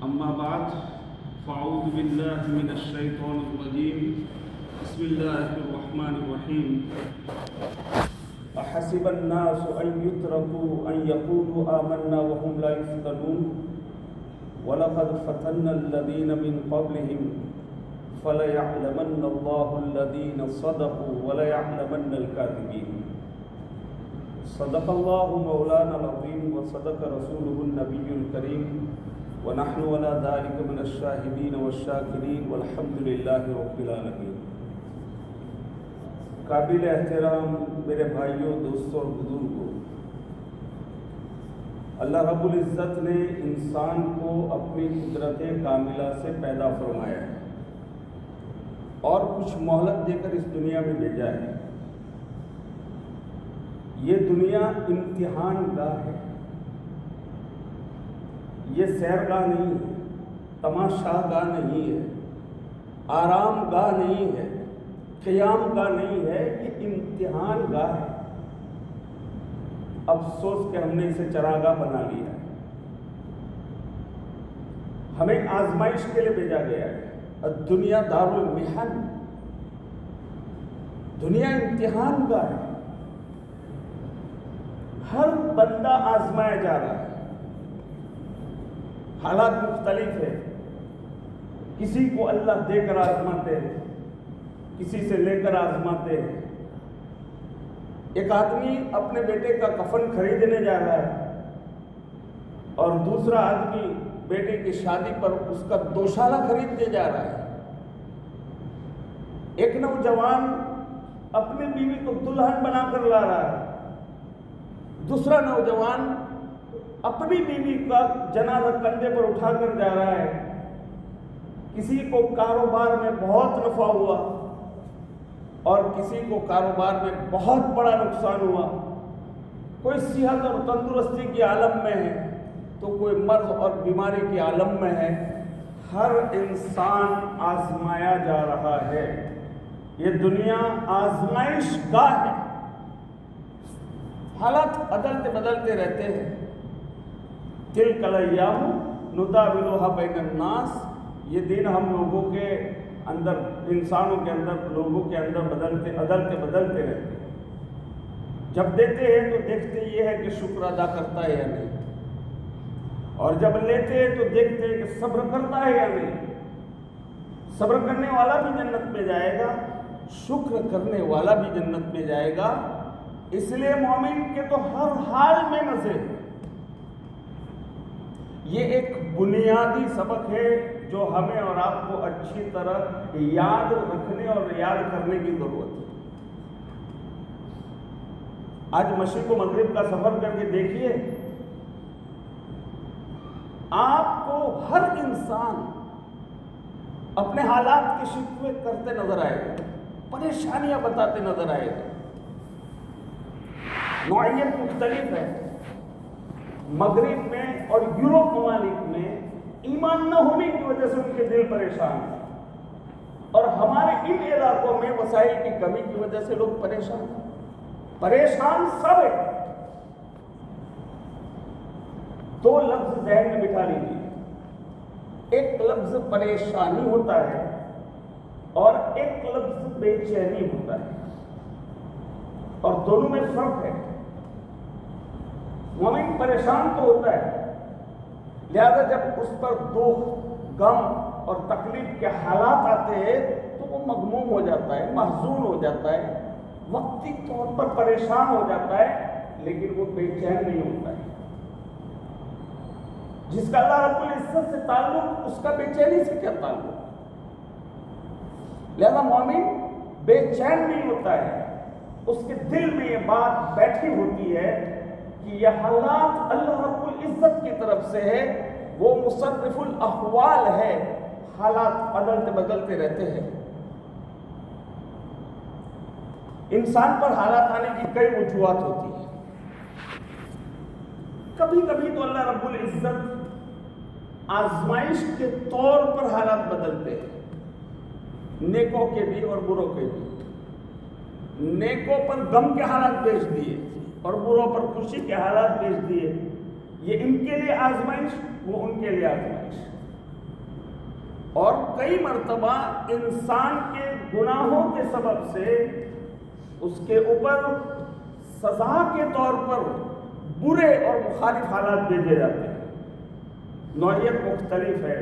أما بعد فأعوذ بالله من الشيطان الرجيم بسم الله الرحمن الرحيم أحسب الناس أن يتركوا أن يقولوا آمنا وهم لا يفتنون ولقد فتنا الذين من قبلهم فليعلمن الله الذين صدقوا وليعلمن الكاذبين صدق الله مولانا العظيم وصدق رسوله النبي الكريم ونحن على ذلك من الشاهدين والشاكرين والحمد لله رب العالمين. قابل احترام میرے بھائیوں، دوستوں اور بزرگوں، اللہ رب العزت نے انسان کو اپنی قدرت کاملہ سے پیدا فرمایا ہے اور کچھ مہلت دے کر اس دنیا میں بھیجا ہے. یہ دنیا امتحان گاہ ہے، یہ سیر گاہ نہیں ہے، تماشا گاہ نہیں ہے، آرام گاہ نہیں ہے، قیام گاہ نہیں ہے، یہ امتحان گاہ ہے. افسوس کہ ہم نے اسے چراگاہ بنا لیا ہے. ہمیں آزمائش کے لیے بھیجا گیا ہے. دنیا دار المحن، دنیا امتحان گاہ ہے. ہر بندہ آزمایا جا رہا ہے. حالات مختلف ہے. کسی کو اللہ دے کر آزماتے ہیں، کسی سے لے کر آزماتے ہیں. ایک آدمی اپنے بیٹے کا کفن خریدنے جا رہا ہے اور دوسرا آدمی بیٹے کی شادی پر اس کا دوشالہ خریدنے جا رہا ہے. ایک نوجوان اپنی بیوی کو دلہن بنا کر لا رہا ہے، دوسرا نوجوان اپنی بیوی کا جنازہ کندھے پر اٹھا کر جا رہا ہے. کسی کو کاروبار میں بہت نفع ہوا اور کسی کو کاروبار میں بہت بڑا نقصان ہوا. کوئی صحت اور تندرستی کے عالم میں ہے تو کوئی مرض اور بیماری کے عالم میں ہے. ہر انسان آزمایا جا رہا ہے. یہ دنیا آزمائش گاہ ہے. حالات بدلتے رہتے ہیں. تلک الایام نداولها بین الناس، یہ دن ہم لوگوں کے اندر، انسانوں کے اندر، لوگوں کے اندر بدلتے رہتے ہیں. جب دیتے ہیں تو دیکھتے یہ ہے کہ شکر ادا کرتا ہے یا نہیں، اور جب لیتے ہیں تو دیکھتے ہیں کہ صبر کرتا ہے یا نہیں. صبر کرنے والا بھی جنت میں جائے گا، شکر کرنے والا بھی جنت میں جائے گا. اس لیے مومن کے تو ہر حال میں مزے ہیں. یہ ایک بنیادی سبق ہے جو ہمیں اور آپ کو اچھی طرح یاد رکھنے اور یاد کرنے کی ضرورت ہے. آج مشرق و مغرب کا سفر کر کے دیکھیے، آپ کو ہر انسان اپنے حالات کی شکوے کرتے نظر آئے گا، پریشانیاں بتاتے نظر آئے گا. نوعیت مختلف ہے. مغرب میں اور یورپ ممالک میں ایمان نہ ہونے کی وجہ سے ان کے دل پریشان ہیں، اور ہمارے ان علاقوں میں وسائل کی کمی کی وجہ سے لوگ پریشان ہیں. پریشان سب ہے. دو لفظ ذہن میں بٹھا لیجیے. ایک لفظ پریشانی ہوتا ہے اور ایک لفظ بے چینی ہوتا ہے، اور دونوں میں فرق ہے. مومن پریشان تو ہوتا ہے، لہذا جب اس پر دکھ، غم اور تکلیف کے حالات آتے ہیں تو وہ مغموم ہو جاتا ہے، محزون ہو جاتا ہے، وقتی طور پر پریشان ہو جاتا ہے، لیکن وہ بے چین نہیں ہوتا ہے. جس کا اللہ رب العزت سے تعلق، اس کا بے چینی سے کیا تعلق؟ لہذا مومن بے چین نہیں ہوتا ہے. اس کے دل میں یہ بات بیٹھی ہوتی ہے کہ یہ حالات اللہ رب العزت کی طرف سے ہے، وہ مصرف الاحوال ہے. حالات بدلتے رہتے ہیں. انسان پر حالات آنے کی کئی وجوہات ہوتی ہیں. کبھی کبھی تو اللہ رب العزت آزمائش کے طور پر حالات بدلتے ہیں، نیکوں کے بھی اور بروں کے بھی. نیکوں پر غم کے حالات بھیج دیے اور بروں پر خوشی کے حالات بھیج دیے. یہ ان کے لیے آزمائش، وہ ان کے لیے آزمائش. اور کئی مرتبہ انسان کے گناہوں کے سبب سے اس کے اوپر سزا کے طور پر برے اور مخالف حالات بھیجے جاتے ہیں. نوعیت مختلف ہے.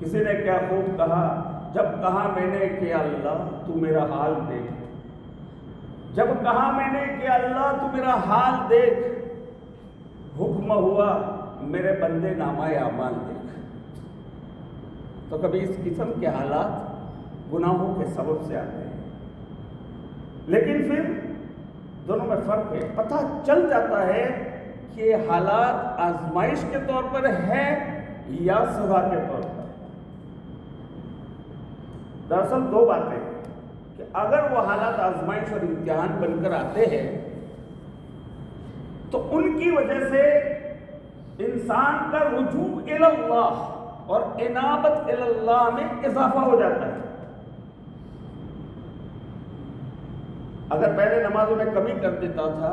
کسی نے کیا خوب کہا، جب کہا میں نے کہ اللہ تو میرا حال دیکھ، جب کہا میں نے کہ اللہ تو میرا حال دیکھ، حکم ہوا میرے بندے نامہ اعمال دیکھ. تو کبھی اس قسم کے حالات گناہوں کے سبب سے آتے ہیں، لیکن پھر دونوں میں فرق ہے. پتہ چل جاتا ہے کہ یہ حالات آزمائش کے طور پر ہے یا سزا کے طور پر. دراصل دو باتیں کہ اگر وہ حالات آزمائش اور امتحان بن کر آتے ہیں تو ان کی وجہ سے انسان کا رجوع الی اللہ اور انابت الی اللہ میں اضافہ ہو جاتا ہے. اگر پہلے نمازوں میں کمی کر دیتا تھا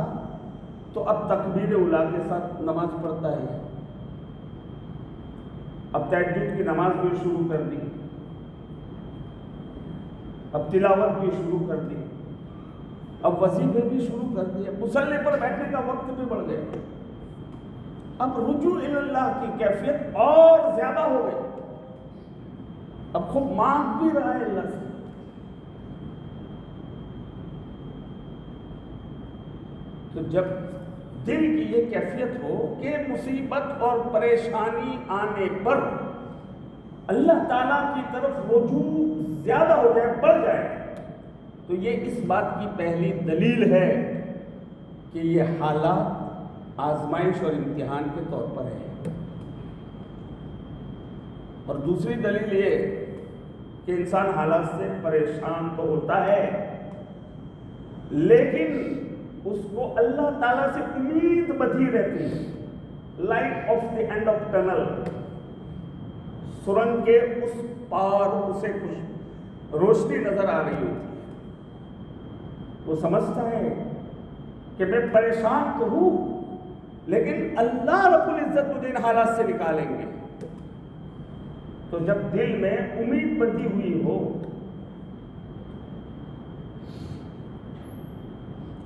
تو اب تکبیر اولیٰ کے ساتھ نماز پڑھتا ہے، اب تہجد کی نماز بھی شروع کر دی، اب تلاوت بھی شروع کر دی، اب وظیفے بھی شروع کر دیے، مصلی پر بیٹھنے کا وقت بھی بڑھ گیا. اب رجوع الی اللہ کی کیفیت اور زیادہ ہو گئی. اب خوب مانگ بھی رہا ہے اللہ سے. تو جب دل کی یہ کیفیت ہو کہ مصیبت اور پریشانی آنے پر اللہ تعالیٰ کی طرف رجوع زیادہ ہو جائے، بڑھ جائے، تو یہ اس بات کی پہلی دلیل ہے کہ یہ حالات آزمائش اور امتحان کے طور پر ہے. اور دوسری دلیل یہ کہ انسان حالات سے پریشان تو ہوتا ہے، لیکن اس کو اللہ تعالیٰ سے امید بندھی رہتی ہے. Light of the end of tunnel, سرنگ کے اس پار اسے کچھ روشنی نظر آ رہی ہوتی ہے. وہ سمجھتا ہے کہ میں پریشان تو ہوں، لیکن اللہ رب العزت مجھے ان حالات سے نکالیں گے. تو جب دل میں امید بندھی ہوئی ہو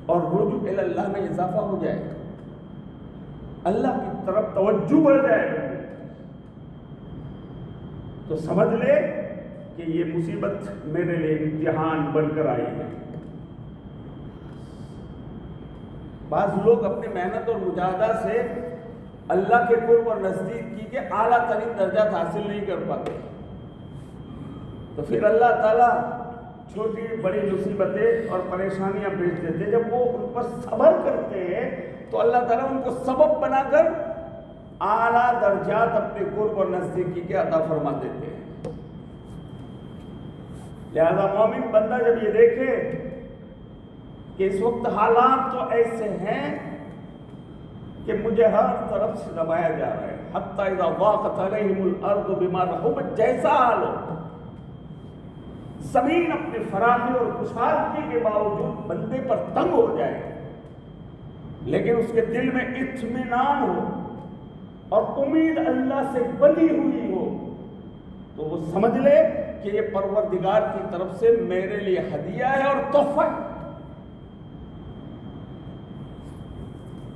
اور رجوع الی اللہ میں اضافہ ہو جائے، اللہ کی طرف توجہ بڑھ جائے، تو سمجھ لے کہ یہ مصیبت میرے لیے امتحان بن کر آئی ہے. بعض لوگ اپنی محنت اور مجاہدہ سے اللہ کے قرب اور نزدیکی کے اعلیٰ ترین درجات حاصل نہیں کر پاتے، تو پھر اللہ تعالیٰ چھوٹی بڑی مصیبتیں اور پریشانیاں بھیج دیتے. جب وہ ان پر صبر کرتے ہیں تو اللہ تعالیٰ ان کو سبب بنا کر اعلیٰ درجات اپنے قرب اور نزدیکی کے عطا فرما دیتے ہیں. لہذا مومن بندہ جب یہ دیکھے کہ اس وقت حالات تو ایسے ہیں کہ مجھے ہر طرف سے دبایا جا رہا ہے، حتی اذا ضاقت علیہم الارض بما رحبت، جیسا حال ہو، زمین اپنے فراخی اور خوشحالی کے باوجود بندے پر تنگ ہو جائے، لیکن اس کے دل میں اطمینان ہو اور امید اللہ سے بندھی ہوئی ہو، تو وہ سمجھ لے کہ یہ پروردگار کی طرف سے میرے لیے ہدیہ ہے اور تحفہ ہے.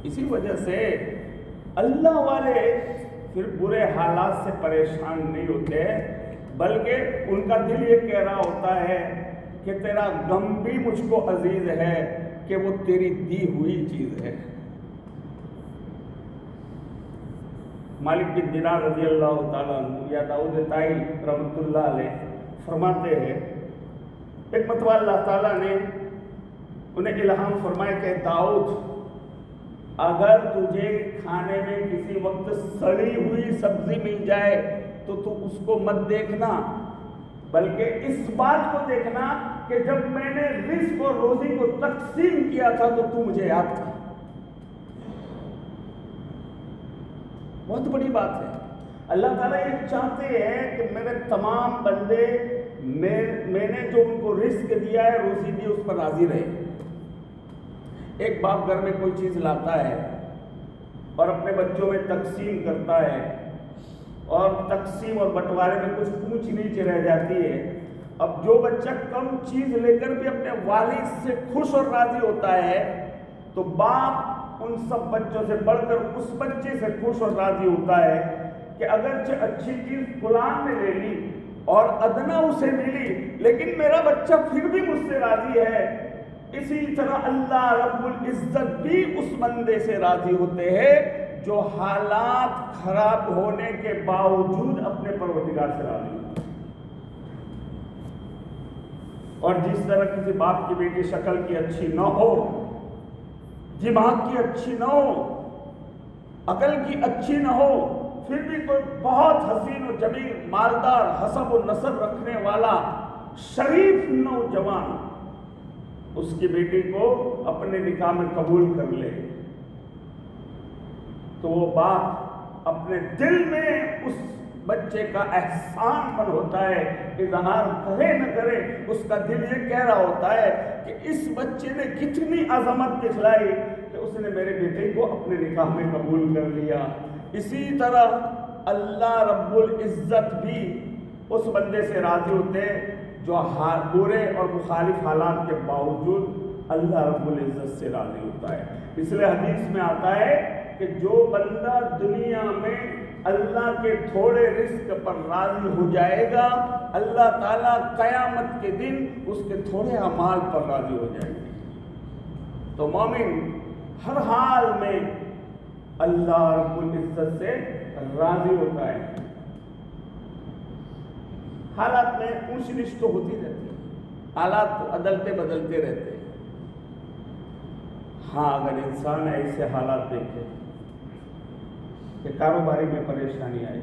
اسی وجہ سے اللہ والے پھر برے حالات سے پریشان نہیں ہوتے، بلکہ ان کا دل یہ کہہ رہا ہوتا ہے کہ تیرا غم بھی مجھ کو عزیز ہے کہ وہ تیری دی ہوئی چیز ہے. مالک بن دینار رضی اللہ تعالیٰ عنہ یا داؤد طائی رحمۃ اللہ علیہ فرماتے ہیں، ایک مرتبہ اللہ تعالیٰ نے انہیں الہام فرمایا کہ داؤد، اگر تجھے کھانے میں کسی وقت سڑی ہوئی سبزی مل جائے تو تو اس کو مت دیکھنا، بلکہ اس بات کو دیکھنا کہ جب میں نے رزق اور روزی کو تقسیم کیا تھا تو تو مجھے یاد تھا. بہت بڑی بات ہے. اللہ تعالیٰ یہ چاہتے ہیں کہ میرے تمام بندے میں نے جو ان کو رزق دیا ہے، روزی دی، اس پر راضی رہے. ایک باپ گھر میں کوئی چیز لاتا ہے اور اپنے بچوں میں تقسیم کرتا ہے اور تقسیم اور بٹوارے میں کچھ اونچ نیچ رہ جاتی ہے۔ اب جو بچہ کم چیز لے کر بھی اپنے والد سے خوش اور راضی ہوتا ہے تو باپ ان سب بچوں سے بڑھ کر اس بچے سے خوش اور راضی ہوتا ہے کہ اگرچہ اچھی چیز فلاں نے لے لی اور ادنا اسے ملی لیکن میرا بچہ پھر بھی مجھ سے راضی ہے۔ اسی طرح اللہ رب العزت بھی اس بندے سے راضی ہوتے ہیں جو حالات خراب ہونے کے باوجود اپنے پروردگار سے راضی ہوتے ہیں۔ اور جس طرح کسی باپ کی بیٹی شکل کی اچھی نہ ہو، دماغ کی اچھی نہ ہو، عقل کی اچھی نہ ہو، پھر بھی کوئی بہت حسین و جمیل مالدار حسب و نسب رکھنے والا شریف نوجوان اس کی بیٹی کو اپنے نکاح میں قبول کر لے تو وہ باپ اپنے دل میں اس بچے کا احسان من ہوتا ہے، اظہار کرے نہ کرے اس کا دل یہ کہہ رہا ہوتا ہے کہ اس بچے نے کتنی عظمت دکھلائی کہ اس نے میرے بیٹے کو اپنے نکاح میں قبول کر لیا۔ اسی طرح اللہ رب العزت بھی اس بندے سے راضی ہوتے ہیں جو برے اور مخالف حالات کے باوجود اللہ رب العزت سے راضی ہوتا ہے۔ اس لیے حدیث میں آتا ہے کہ جو بندہ دنیا میں اللہ کے تھوڑے رزق پر راضی ہو جائے گا، اللہ تعالیٰ قیامت کے دن اس کے تھوڑے اعمال پر راضی ہو جائیں گے۔ تو مومن ہر حال میں اللہ رب العزت سے راضی ہوتا ہے۔ حالات میں اونچ نیچ تو ہوتی رہتی ہے، حالات تو عدلتے بدلتے رہتے ہیں۔ ہاں اگر انسان ایسے حالات دیکھے کہ کاروباری میں پریشانی آئی،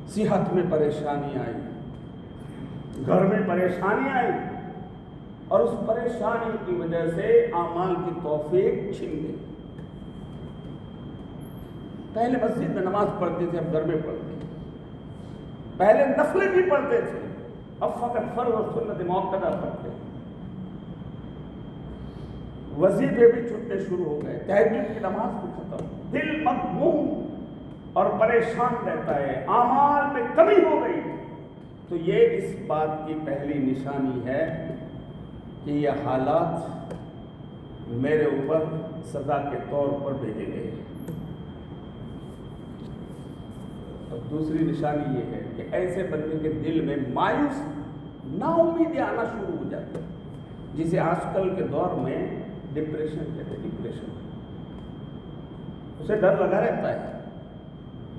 صحت میں پریشانی آئی، گھر میں پریشانی آئی اور اس پریشانی کی وجہ سے اعمال کی توفیق چھن گئی۔ پہلے مسجد میں نماز پڑھتے تھے، اب گھر میں پڑھتے ہیں۔ پہلے نفلیں بھی پڑھتے تھے، اب فقط فرض اور سنت موقدہ پڑھتے ہیں۔ وظیفے بھی چھٹنے شروع ہو گئے، تہجد کی نماز بھی ختم، دل مغموم اور پریشان رہتا ہے، اعمال میں کمی ہو گئی۔ تو یہ اس بات کی پہلی نشانی ہے کہ یہ حالات میرے اوپر سزا کے طور پر بھیجے گئے ہیں۔ اور دوسری نشانی یہ ہے کہ ایسے بندے کے دل میں مایوس نا امیدی آنا شروع ہو جاتی ہے، جسے آج کل کے دور میں ڈپریشن کہتے ہیں۔ ڈپریشن اسے ڈر لگا رہتا ہے،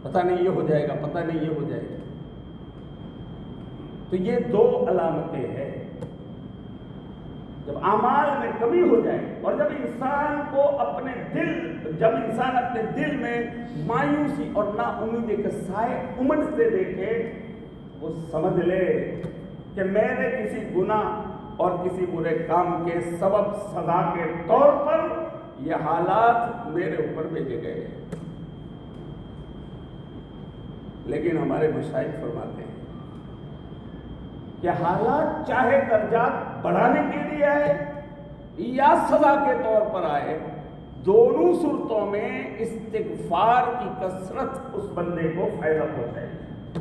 پتہ نہیں یہ ہو جائے گا، پتہ نہیں یہ ہو جائے گا۔ تو یہ دو علامتیں ہیں، جب اعمال میں کمی ہو جائے اور جب انسان اپنے دل میں مایوسی اور نا امیدی کے سائے امڑتے دیکھے، وہ سمجھ لے کہ میرے کسی گناہ اور کسی برے کام کے سبب سزا کے طور پر یہ حالات میرے اوپر بھیجے گئے ہیں۔ لیکن ہمارے مشائخ فرماتے ہیں کہ حالات چاہے درجات بڑھانے کے لیے آئے یا سزا کے طور پر آئے، دونوں صورتوں میں استغفار کی کثرت اس بندے کو فائدہ پہنچائے گی۔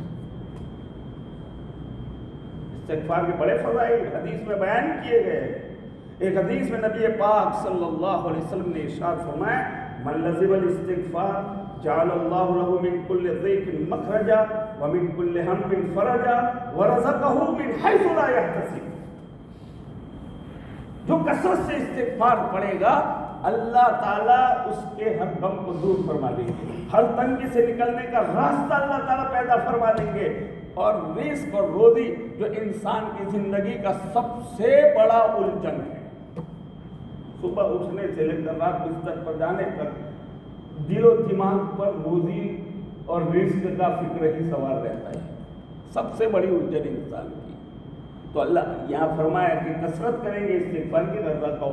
استغفار کے بڑے فضائل حدیث میں بیان کیے گئے۔ ایک حدیث میں نبی پاک صلی اللہ علیہ وسلم نے ارشاد فرمایا، من لزم الاستغفار جعل اللہ له من كل ضيق مخرجا ومن كل هم فرجا ورزقه من حيث لا يحتسب۔ جو کثرت سے استغفار پڑھے گا اللہ تعالیٰ اس کے ہر غم کو دور فرما دیں گے، ہر تنگی سے نکلنے کا راستہ اللہ تعالیٰ پیدا فرما دیں گے، اور رزق اور روزی جو انسان کی زندگی کا سب سے بڑا الجھن ہے، صبح اٹھنے سے لے کر رات بستر پر جانے تک دل و دماغ پر روزی اور رزق کا فکر ہی سوار رہتا ہے، سب سے بڑی الجھن انسان کی۔ تو اللہ یہاں فرمایا کہ کثرت کریں گے استغفار کی، رزقہ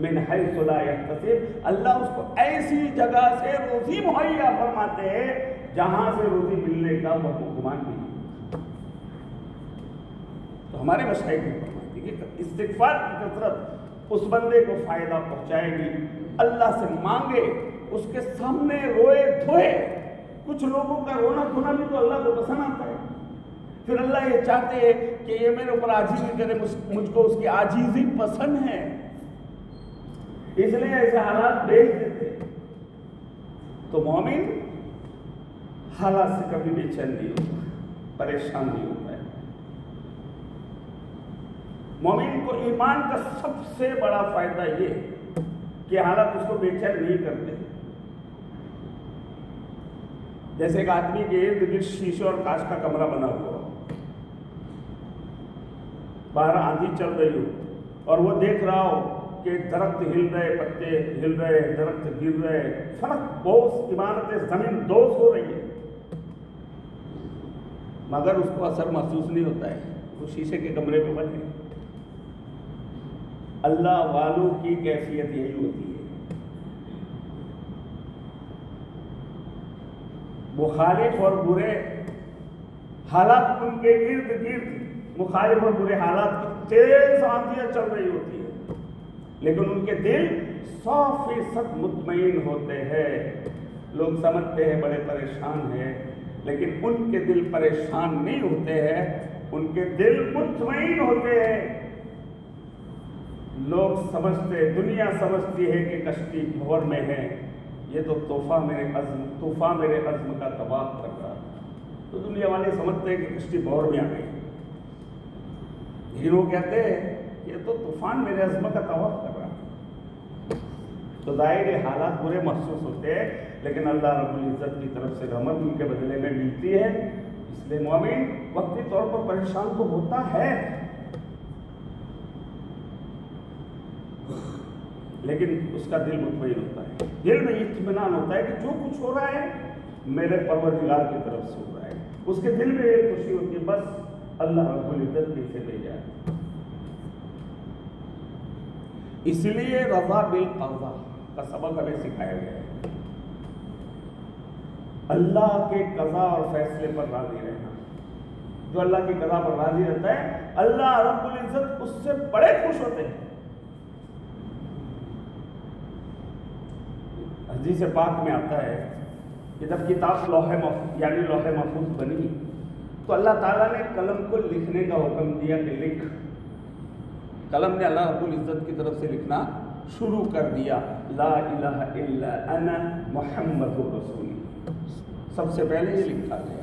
من حیث لا یحتسب، اللہ اس کو ایسی جگہ سے روزی مہیا فرماتے ہیں جہاں سے روزی ملنے کا وہ گمان نہیں۔ تو ہمارے مشائخ نے فرماتے ہیں کہ استغفار کی کثرت اس بندے کو فائدہ پہنچائے گی۔ اللہ سے مانگے، اس کے سامنے روئے دھوئے۔ کچھ لوگوں کا رونا دھونا بھی تو اللہ اللہ کو پسند آتا ہے. پھر اللہ یہ چاہتے ہیں کہ یہ میرے اوپر عاجزی کرے، مجھ کو اس کی عاجزی پسند ہے، اس لیے ایسے حالات بھیج دیتے. تو مومن حالات سے کبھی بے چین نہیں ہوتا، پریشان نہیں ہوتا ہے. مومن کو ایمان کا سب سے بڑا فائدہ یہ کہ حالات اس کو بے چین نہیں کرتے. جیسے ایک آدمی کے ارد گرد شیشے اور کانچ کا کمرہ بنا ہوا، باہر آندھی چل رہی ہو اور وہ دیکھ رہا ہو کہ درخت ہل رہے، پتے ہل رہے، درخت گر رہے، فرق بہت، عمارتیں زمین دوز ہو رہی ہے، مگر اس کو اثر محسوس نہیں ہوتا ہے، وہ شیشے کے کمرے میں بنے. اللہ والوں کی کیفیت یہی ہوتی ہے. مخالف اور برے حالات ان کے ارد گرد، مخالف اور برے حالات کی تیز آندھیاں چل رہی ہوتی ہیں، لیکن ان کے دل 100% مطمئن ہوتے ہیں. لوگ سمجھتے ہیں بڑے پریشان ہیں، لیکن ان کے دل پریشان نہیں ہوتے ہیں، ان کے دل مطمئن ہوتے ہیں. لوگ سمجھتے، دنیا سمجھتی ہے کہ کشتی بھور میں ہے، یہ تو طوفان میرے عزم کا تباہ کر رہا. تو دنیا والے سمجھتے ہیں کہ کشتی بھور میں آ گئی، لیکن وہ کہتے ہیں یہ تو طوفان میرے عزم کا تباہ کر رہا. تو ظاہر حالات برے محسوس ہوتے ہیں، لیکن اللہ رب العزت کی طرف سے رحمت ان کے بدلے میں ملتی ہے. اس لیے مومن وقتی طور پر پریشان تو ہوتا ہے، لیکن اس کا دل مطمئن ہوتا ہے، دل میں اطمینان ہوتا ہے کہ جو کچھ ہو رہا ہے میرے پروردگار کی طرف سے ہو رہا ہے. اس کے دل میں یہ خوشی ہوتی ہے بس اللہ رب العزت پیچھے لے جائے. اس لیے رضا بالقضاء کا سبق ہمیں سکھایا گیا ہے. اللہ کے قضاء اور فیصلے پر راضی رہنا. جو اللہ کی قضاء پر راضی رہتا ہے اللہ رب العزت اس سے بڑے خوش ہوتے ہیں. حدیث پاک میں آتا ہے کہ جب کتاب لوح محفوظ بنی تو اللہ تعالیٰ نے قلم کو لکھنے کا حکم دیا کہ لکھ. قلم نے اللہ رب العزت کی طرف سے لکھنا شروع کر دیا، لا الہ الا انا محمد رسول. سب سے پہلے یہ لکھا گیا.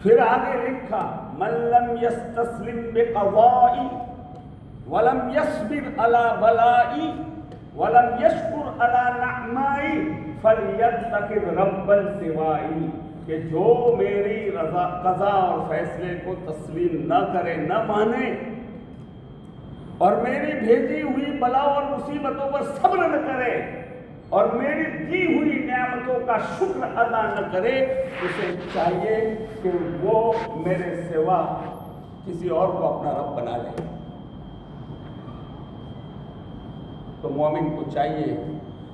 پھر آگے لکھا من لم یستسلم بقضائی ولم یصبر علی بلائی وَلَمْ يَشْكُرْ عَلَى نَعْمَائِ فَلْيَتَّخِذْ رَبًّا سِوَائِي. کہ جو میری قضا اور فیصلے کو تسلیم نہ کرے، نہ مانے، اور میری بھیجی ہوئی بلا اور مصیبتوں پر صبر نہ کرے، اور میری دی ہوئی نعمتوں کا شکر ادا نہ کرے، اسے چاہیے کہ وہ میرے سوا کسی اور کو اپنا رب بنا لے. تو مومن کو چاہیے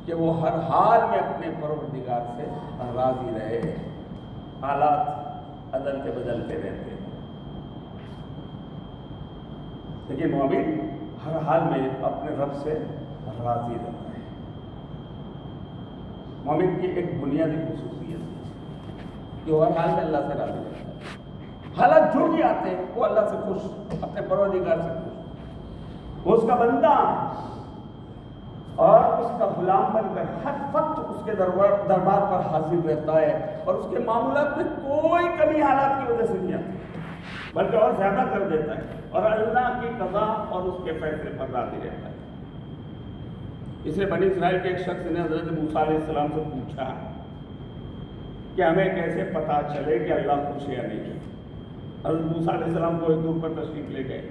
کہ وہ ہر حال میں اپنے پروردگار سے راضی رہے. حالات بدلتے بدلتے رہتے ہیں، لیکن مومن ہر حال میں اپنے رب سے راضی رہتا ہے. مومن کی ایک بنیادی خصوصیت ہے کہ وہ ہر حال میں اللہ سے راضی رہتا ہے. حالات جو بھی آتے ہیں وہ اللہ سے خوش، اپنے پروردگار سے خوش. وہ اس کا بندہ اور اس کا غلام بن کر ہر وقت اس کے دربار پر حاضر رہتا ہے، اور اس کے معاملات میں کوئی کمی حالات کی وجہ سے نہیں آتی، بلکہ اور زیادہ کر دیتا ہے، اور اللہ کی قضا اور اس کے فیصلے پر راضی رہتا ہے. اس لیے بنی اسرائیل کے ایک شخص نے حضرت موسیٰ علیہ السلام سے پوچھا کہ ہمیں کیسے پتہ چلے کہ اللہ خوش ہے یا نہیں. حضرت موسیٰ علیہ السلام کو ایک دور پر تشریف لے گئے.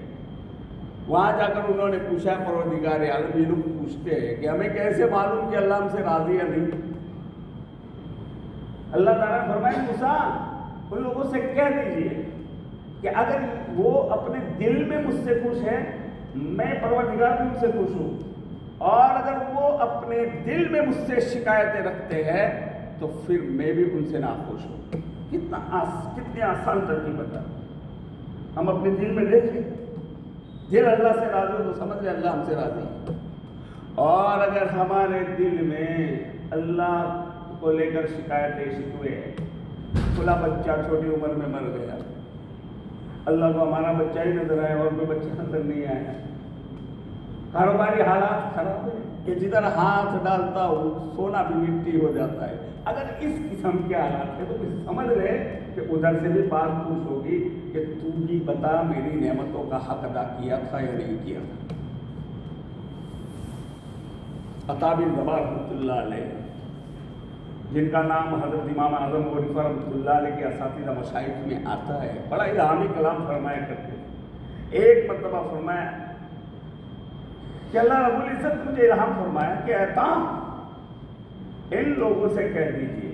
وہاں جا کر انہوں نے پوچھا، پروردگار عالم یہ لوگ پوچھتے ہیں کہ ہمیں کیسے معلوم کہ اللہ ہم سے راضی یا نہیں. اللہ تعالیٰ نے فرمایا موسیٰ ان لوگوں سے کہہ دیجیے کہ اگر وہ اپنے دل میں مجھ سے خوش ہے، میں پروردگار بھی ان سے خوش ہوں، اور اگر وہ اپنے دل میں مجھ سے شکایتیں رکھتے ہیں تو پھر میں بھی ان سے ناخوش ہوں. کتنی آسان ترتیب بتا. ہم اپنے دل میں دیکھیں، دل اللہ سے راضی ہو تو سمجھ لیں اللہ ہم سے راضی ہے. اور اگر ہمارے دل میں اللہ کو لے کر شکایتیں شکوے کھلا بچہ چھوٹی عمر میں مر گیا. اللہ کو ہمارا بچہ ہی نظر آیا اور کوئی بچہ نظر نہیں آیا. کاروباری حالات خراب ہے کہ جدھر ہاتھ ڈالتا ہوں سونا بھی مٹی ہو جاتا ہے. اگر اس قسم کے حالات ہے تو سمجھ رہے کہ ادھر سے بھی بات پوچھ ہوگی کہ تو بھی بتا میری نعمتوں کا حق ادا کیا تھا یا نہیں کیا تھا. عطا بن رباح رحمۃ اللہ علیہ، جن کا نام حضرت امام اعظم ابو حنیفہ رحمۃ اللہ علیہ کے اساتذہ مشائخ میں آتا ہے، بڑا الہامی کلام فرمایا کرتے ہیں. ایک مرتبہ فرمایا کہ اللہ رب العزت مجھے الہام فرمایا کہ عطا ان لوگوں سے کہہ دیجیے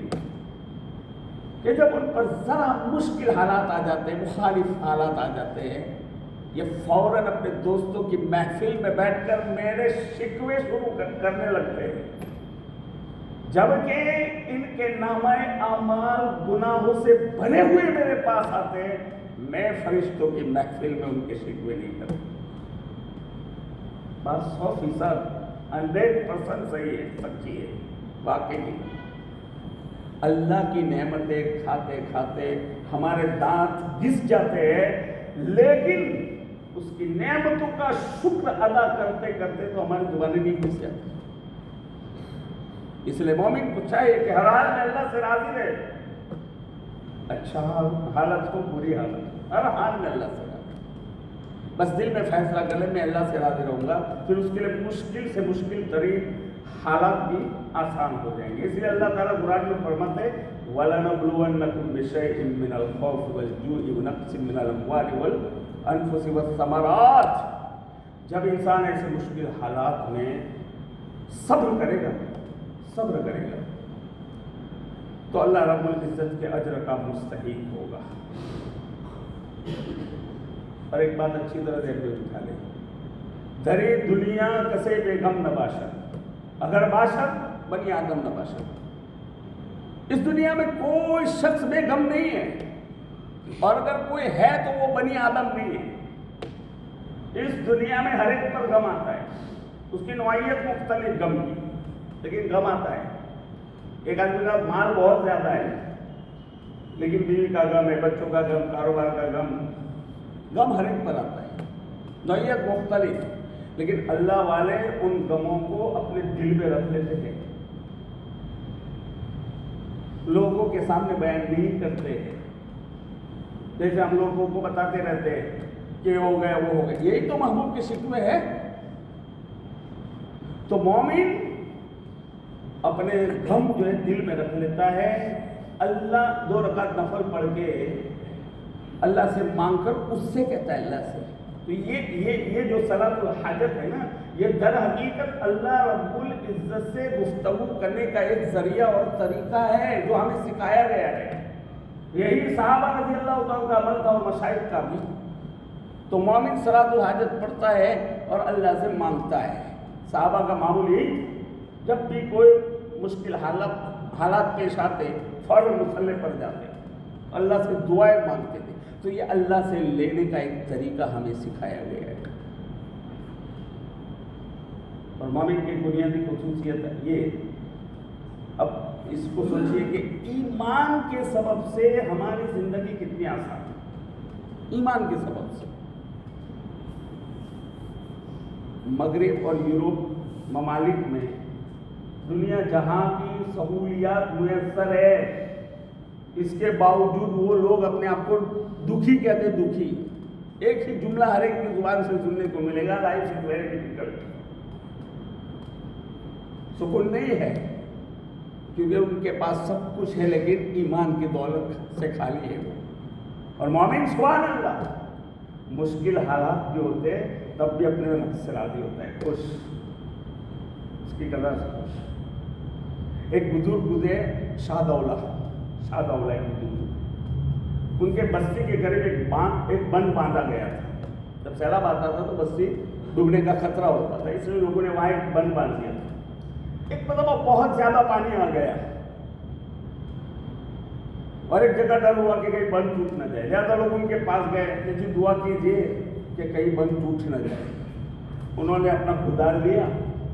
کہ جب ان پر ذرا مشکل حالات آ جاتے ہیں، مخالف حالات آ جاتے ہیں، یہ فوراً اپنے دوستوں کی محفل میں بیٹھ کر میرے شکوے شروع کرنے لگتے ہیں، جبکہ ان کے نامہ اعمال گناہوں سے بھرے ہوئے میرے پاس آتے ہیں. میں فرشتوں کی محفل میں ان کے شکوے نہیں کرتا. بات 100% 100% صحیح ہے، سچی ہے، واقعی. اللہ کی نعمتیں کھاتے کھاتے ہمارے دانت گھس جاتے ہیں، لیکن اس کی نعمتوں کا شکر ادا کرتے کرتے تو ہماری زبانیں نہیں گھس جاتی. اس لیے مومن کو چاہیے کہ ہر حال میں اللہ سے راضی رہے. اچھا حالت ہو، بری حالت، ہر حال میں اللہ سے راضی. بس دل میں فیصلہ کر لیں میں اللہ سے راضی رہوں گا، پھر اس کے لیے مشکل سے مشکل ترین حالات بھی آسان ہو جائیں گے. اس لیے اللہ تعالیٰ قرآن میں فرماتے ہیں وَلَنَبْلُوَنَّكُمْ بِشَيْءٍ مِّنَ الْخَوْفِ وَالْجُوعِ وَنَقْصٍ مِّنَ الْأَمْوَالِ وَالْأَنفُسِ وَالثَّمَرَاتِ. جب انسان ایسے مشکل حالات میں صبر کرے گا تو اللہ رب العزت کے اجر کا مستحق ہوگا. اور ایک بات اچھی طرح ذہن میں اٹھا لیں، درے دنیا کسے بے غم نہ باشد، اگر باشد بنی آدم نہ باشد. اس دنیا میں کوئی شخص بے غم نہیں ہے، اور اگر کوئی ہے تو وہ بنی آدم نہیں ہے. اس دنیا میں ہر ایک پر غم آتا ہے، اس کی نوعیت مختلف غم کی، لیکن غم آتا ہے. ایک آدمی کا مال بہت زیادہ ہے لیکن بیوی کا غم ہے، بچوں کا غم، کاروبار کا غم ہر ایک پر آتا ہے، نوعیت مختلف. لیکن اللہ والے ان غموں کو اپنے دل میں رکھ لیتے ہیں، لوگوں کے سامنے بیان نہیں کرتے ہیں. جیسے ہم لوگوں کو بتاتے رہتے ہیں کہ ہو گیا وہ ہو گیا، یہی تو محبوب کے شکوے ہے. تو مومن اپنے غم جو ہے دل میں رکھ لیتا ہے. اللہ 2 رکعت نفل پڑھ کے اللہ سے مانگ کر اس سے کہتا ہے اللہ سے. تو یہ جو صلاۃ الحاجت ہے نا، یہ در حقیقت اللہ رب العزت سے گفتگو کرنے کا ایک ذریعہ اور طریقہ ہے جو ہمیں سکھایا گیا ہے. یہی صحابہ رضی اللہ تعالیٰ کا عمل تھا اور مشائخ کا بھی. تو مومن صلاۃ الحاجت پڑھتا ہے اور اللہ سے مانگتا ہے. صحابہ کا معمول یہی، جب بھی کوئی مشکل حالات پیش آتے فوراً مصلح پر جاتے، اللہ سے دعائیں مانگتے تھے. تو یہ اللہ سے لینے کا ایک طریقہ ہمیں سکھایا گیا ہے. اور مومن کی بنیادی خصوصیت ہے یہ. اب اس کو سوچئے کہ ایمان کے سبب سے ہماری زندگی کتنی آسان ہے. ایمان کے سبب سے مغرب اور یورپ ممالک میں دنیا جہاں کی سہولیات میسر ہے، اس کے باوجود وہ لوگ اپنے آپ کو دکھی کہتے. دکھی ایک ہی جملہ ہر ایک کی زبان سے سننے کو ملے گا، لائف از ویری ڈیفیکلٹ. سکون نہیں ہے کیونکہ ان کے پاس سب کچھ ہے لیکن ایمان کی دولت سے خالی ہے وہ. اور مومن سبحان اللہ مشکل حالات جو ہوتے ہیں تب بھی اپنے رب سے راضی ہوتا ہے، خوش، اس کی قدر سے خوش. ایک بزرگ گزرے شاہ دولہ ایک بزرگ، ان کے بستی کے قریب ایک بند باندھا گیا تھا. جب سیلاب آتا تھا تو بستی ڈوبنے کا خطرہ ہوتا تھا، اس لیے لوگوں نے وہاں ایک بند باندھ دیا تھا. ایک مرتبہ بہت زیادہ پانی آ گیا اور ایک جگہ ڈر ہوا کہ کہیں بند ٹوٹ نہ جائے. زیادہ لوگ ان کے پاس گئے کہ جی دعا کیجیے کہ کہیں بند ٹوٹ نہ جائے. انہوں نے اپنا کدال لیا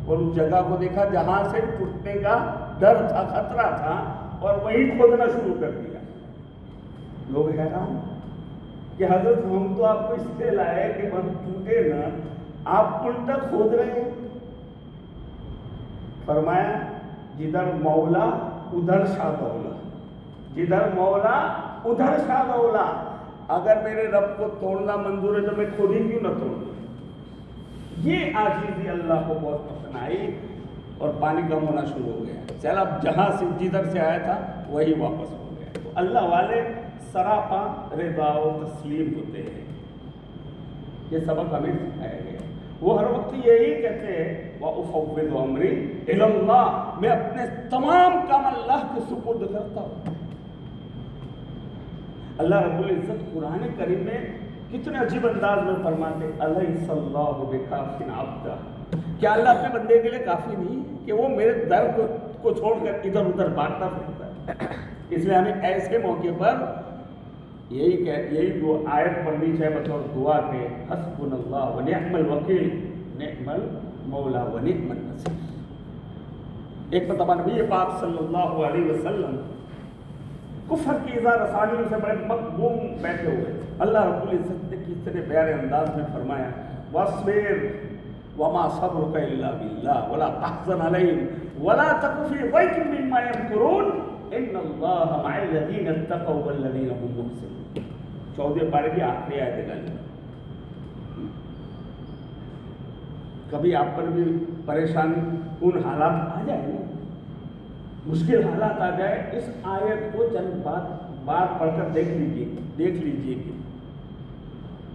اور اس جگہ کو دیکھا جہاں سے ٹوٹنے کا ڈر تھا، خطرہ تھا، اور وہی کھودنا شروع کر دیا. لوگ حیران کہ حضرت ہم تو آپ کو اس لیے لائے کہ ہم ٹوٹے نہ، آپ الٹا کھود رہے ہیں۔ فرمایا جدھر مولا ادھر شاہ دولا، جدھر مولا ادھر شاہ دولا۔ اگر میرے رب کو توڑنا منظور ہے تو میں خود ہی کیوں نہ توڑ دوں۔ یہ عاجزی اللہ کو بہت پسند آئی اور پانی کم ہونا شروع ہو گیا، سیلاب جہاں سے جدھر سے آیا تھا وہی واپس ہو گیا۔ تو اللہ والے سراپا رضا و تسلیم ہوتے ہیں، یہ سبق ہمیں سکھایا گیا۔ وہ ہر وقت یہی کہتے ہیں وَأُفَوِّضُ أَمْرِي إِلَى اللَّهِ، میں اپنے تمام کام اللہ کے سپرد کرتا ہوں۔ اللہ رب العزت قرآن کریم میں کتنے عجیب انداز میں فرماتے أَلَيْسَ اللَّهُ بِكَافٍ عَبْدَهُ، کیا اللہ اپنے بندے کے لیے کافی نہیں کہ وہ میرے در کو چھوڑ کر ادھر ادھر بھاگتا پھرتا ہے۔ اس لیے ہمیں ایسے موقع پر یہی دو آیت پڑھنی چاہے بطور دعا کے حسبنا اللہ ونعم الوکیل نعم المولا ونعم النصیر۔ ایک مرتبہ نبی پاک صلی اللہ علیہ وسلم کفر کی اذا رسانیوں سے بڑے مغموم بیٹھے ہوئے، اللہ رب العزت نے کتنے پیارے انداز میں فرمایا واصبر وما صبرك الا بالله ولا تحزن عليهم ولا تك في ضيق مما يمكرون ان اللہ مع الذین اتقوا والذین هم محسنون۔ 14 پارے کی آخری آیت گالی۔ کبھی آپ پر بھی پریشانی ان حالات آ جائے نا، مشکل حالات آ جائے، اس آیت کو چند بار پڑھ کر دیکھ لیجیے کہ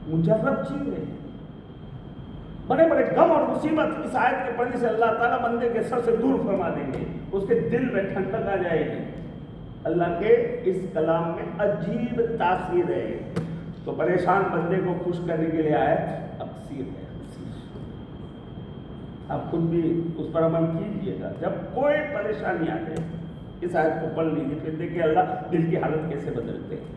مجرب چیز ہے۔ بڑے بڑے غم اور مصیبت اس آیت کے پڑھنے سے اللہ تعالیٰ بندے کے سر سے دور فرما دیں گے، اس کے دل میں ٹھنڈک آ جائے گی۔ اللہ کے اس کلام میں عجیب تاثیر ہے۔ تو پریشان بندے کو خوش کرنے کے لیے آیت اکثیر ہے۔ آپ خود بھی اس پر عمل کیجیے گا، جب کوئی پریشانی آ جائے اس آیت کو پڑھ لیجیے، پھر دیکھیے اللہ دل کی حالت کیسے بدلتے ہیں۔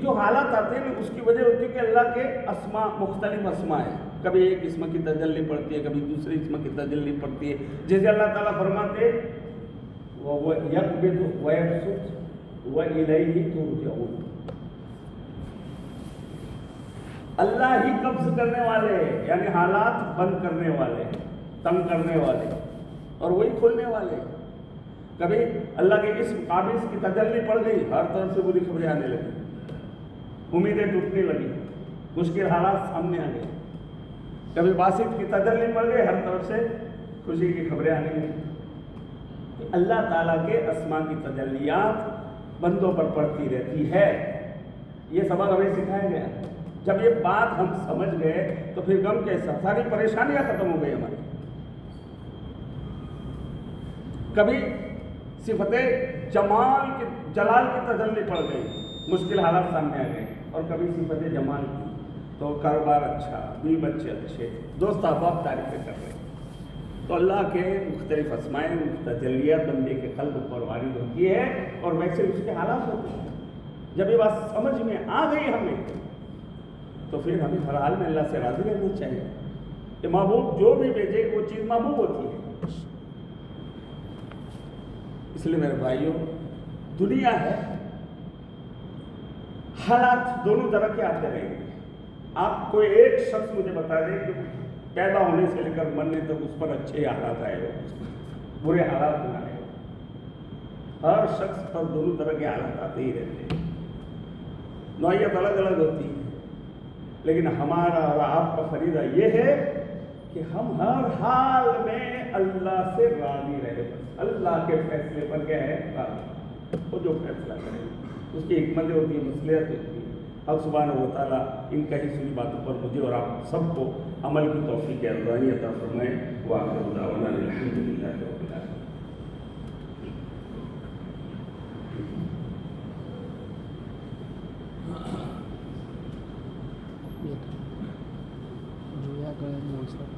جو حالات آتے ہیں اس کی وجہ ہوتی ہے کہ اللہ کے اسماء مختلف اسماء ہیں، کبھی ایک اسم کی تجلی پڑتی ہے، کبھی دوسرے اسم کی تجلی پڑتی ہے۔ جیسے اللہ تعالیٰ فرماتے وہ یقبض ویبسط وإلیہ ترجعون، اللہ ہی قبض کرنے والے یعنی حالات بند کرنے والے، تنگ کرنے والے، اور وہی کھولنے والے۔ کبھی اللہ کے اسم قابض کی تجلی پڑ گئی، ہر طرف سے بری خبریں آنے لگی، امیدیں ٹوٹنے لگی، مشکل حالات سامنے آ گئے۔ کبھی باسط کی تجلی پڑ گئی، ہر طرف سے خوشی کی خبریں آنے لگی۔ اللہ تعالیٰ کے اسماء کی تجلیات بندوں پر پڑتی رہتی ہے، یہ سبق ہمیں سکھایا گیا۔ جب یہ بات ہم سمجھ گئے تو پھر غم کیسا، ساری پریشانیاں ختم ہو گئی ہماری۔ کبھی صفت جلال کی تجلی پڑ گئی، مشکل حالات سامنے آ گئے، اور کبھی صفت جمال کی، تو کاروبار اچھا، بیوی بچے اچھے، دوست احباب تعریفیں کر رہے ہیں۔ تو اللہ کے مختلف اسماء تجلیات بندے کے قلب پر وارد ہوتی ہے، اور ویسے اس کے حالات ہوتے ہیں۔ جب یہ بات سمجھ میں آ گئی ہمیں تو پھر ہمیں ہر حال میں اللہ سے راضی رہنا چاہیے کہ محبوب جو بھی بھیجے وہ چیز محبوب ہوتی ہے۔ اس لیے میرے بھائیوں، دنیا ہے، حالات دونوں طرح کے آتے رہیں گے۔ آپ کوئی ایک شخص مجھے بتا دیں کہ پیدا ہونے سے لے کر مرنے تک اس پر اچھے حالات آئے ہو، برے حالات نہ آئے ہو۔ ہر شخص پر دونوں طرح کے حالات آتے ہی رہتے ہیں، نوعیت الگ الگ ہوتی ہے، لیکن ہمارا اور آپ کا فریضہ یہ ہے کہ ہم ہر حال میں اللہ سے راضی رہے، بس اللہ کے فیصلے پر کیا ہے راضی، وہ جو فیصلہ کرے اس کی حکمتیں ہوتی ہیں، مصلحت ہوتی ہے۔ حق سبحانہ و تعالیٰ ان کہی سنی باتوں پر مجھے اور آپ سب کو عمل کی توفیق الہی عطا فرمائے۔ وآخر دعوانا الحمدللہ رب العالمین۔ Julia Glenn Monster.